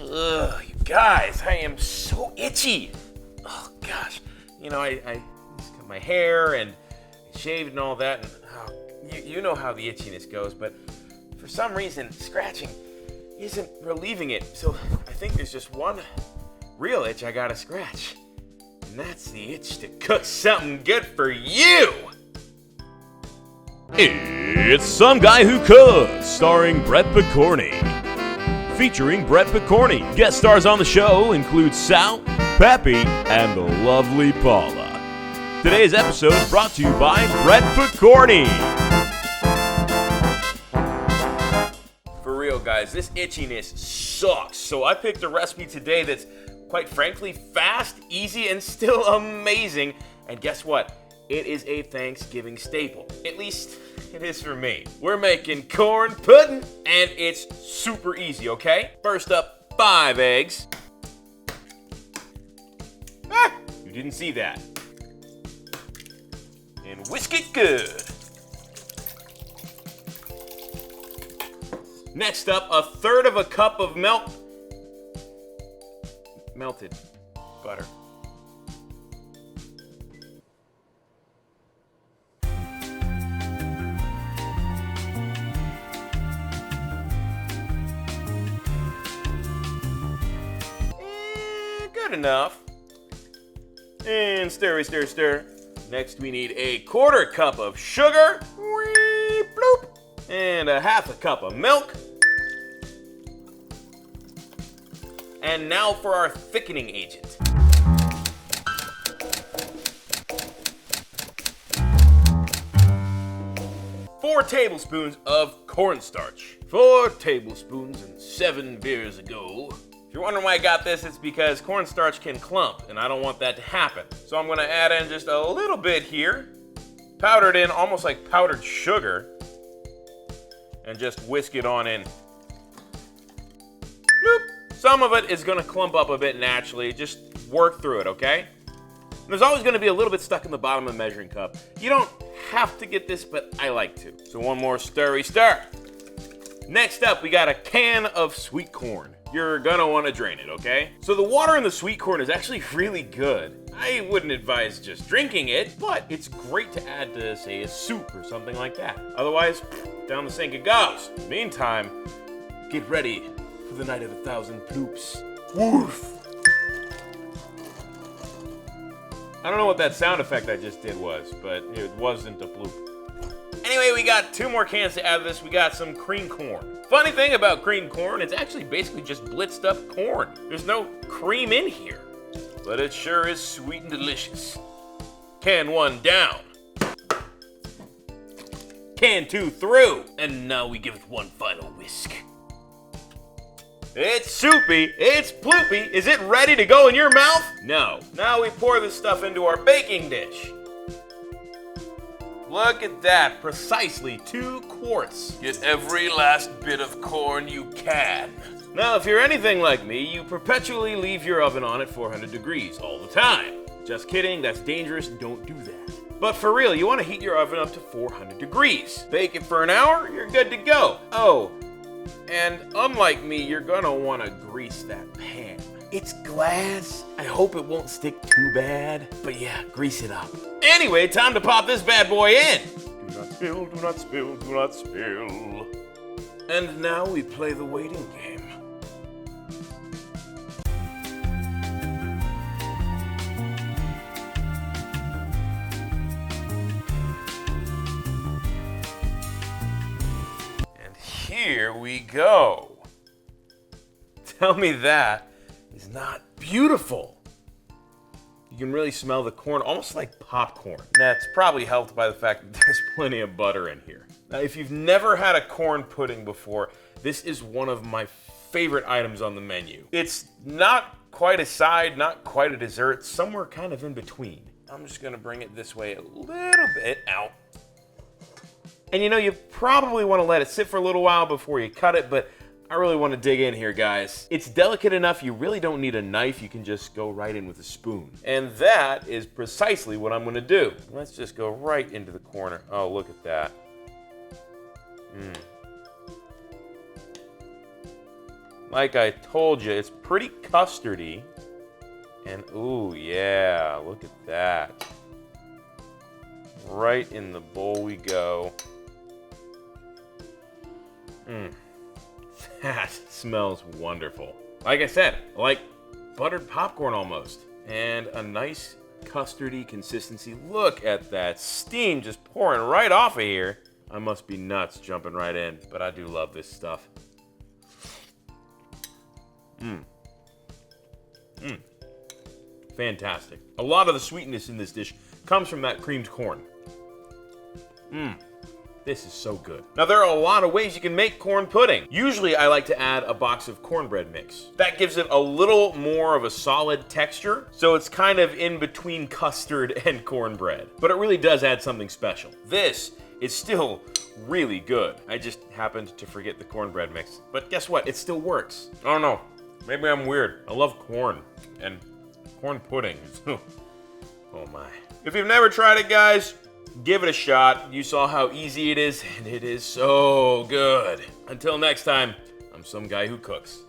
Ugh, you guys, I am so itchy. Oh gosh, you know, I just cut my hair and shaved and all that, and you know how the itchiness goes, but for some reason, scratching isn't relieving it. So I think there's just one real itch I gotta scratch, and that's the itch to cook something good for you. It's Some Guy Who Cooks, starring Brett Picorni. Featuring Brett Picorni. Guest stars on the show include Sal, Peppy, and the lovely Paula. Today's episode is brought to you by Brett Picorni. For real, guys, this itchiness sucks. So I picked a recipe today that's, quite frankly, fast, easy, and still amazing. And guess what? It is a Thanksgiving staple. At least it is for me. We're making corn pudding, and it's super easy, okay? First up, 5 eggs. You didn't see that. And whisk it good. Next up, 1/3 cup of melted butter. Good enough. And stir, stir, stir. Next, we need 1/4 cup of sugar. Wee, bloop. And 1/2 cup of milk. And now for our thickening agent. Four tablespoons of cornstarch. 4 tablespoons and 7 beers ago. If you're wondering why I got this, it's because cornstarch can clump, and I don't want that to happen. So I'm gonna add in just a little bit here, powdered in almost like powdered sugar, and just whisk it on in. Bloop. Some of it is gonna clump up a bit naturally, just work through it, okay? There's always gonna be a little bit stuck in the bottom of the measuring cup. You don't have to get this, but I like to. So one more stirry stir. Next up, we got a can of sweet corn. You're gonna wanna drain it, okay? So the water in the sweet corn is actually really good. I wouldn't advise just drinking it, but it's great to add to, say, a soup or something like that. Otherwise, down the sink it goes. Meantime, get ready for the night of 1,000 ploops. Woof! I don't know what that sound effect I just did was, but it wasn't a bloop. Anyway, we got 2 more cans to add to this. We got some cream corn. Funny thing about cream corn, it's actually basically just blitzed up corn. There's no cream in here, but it sure is sweet and delicious. Can 1 down. Can 2 through. And now we give it one final whisk. It's soupy, it's ploopy. Is it ready to go in your mouth? No. Now we pour this stuff into our baking dish. Look at that, precisely 2 quarts. Get every last bit of corn you can. Now, if you're anything like me, you perpetually leave your oven on at 400 degrees all the time. Just kidding, that's dangerous, don't do that. But for real, you want to heat your oven up to 400 degrees. Bake it for an hour, you're good to go. Oh, and unlike me, you're gonna want to grease that pan. It's glass. I hope it won't stick too bad. But yeah, grease it up. Anyway, time to pop this bad boy in. Do not spill, do not spill, do not spill. And now we play the waiting game. And here we go. Tell me that is not beautiful. You can really smell the corn, almost like popcorn. That's probably helped by the fact that there's plenty of butter in here. Now, if you've never had a corn pudding before, this is one of my favorite items on the menu. It's not quite a side, not quite a dessert, somewhere kind of in between. I'm just gonna bring it this way a little bit out. And you know, you probably wanna let it sit for a little while before you cut it, but I really want to dig in here, guys. It's delicate enough, you really don't need a knife, you can just go right in with a spoon. And that is precisely what I'm gonna do. Let's just go right into the corner. Oh, look at that. Like I told you, it's pretty custardy. And ooh, yeah, look at that. Right in the bowl we go. That smells wonderful. Like I said, like buttered popcorn almost. And a nice custardy consistency. Look at that steam just pouring right off of here. I must be nuts jumping right in, but I do love this stuff. Fantastic. A lot of the sweetness in this dish comes from that creamed corn. This is so good. Now, there are a lot of ways you can make corn pudding. Usually, I like to add a box of cornbread mix. That gives it a little more of a solid texture, so it's kind of in between custard and cornbread. But it really does add something special. This is still really good. I just happened to forget the cornbread mix. But guess what? It still works. I don't know. Maybe I'm weird. I love corn and corn pudding. Oh my. If you've never tried it, guys, give it a shot. You saw how easy it is, and it is so good. Until next time, I'm some guy who cooks.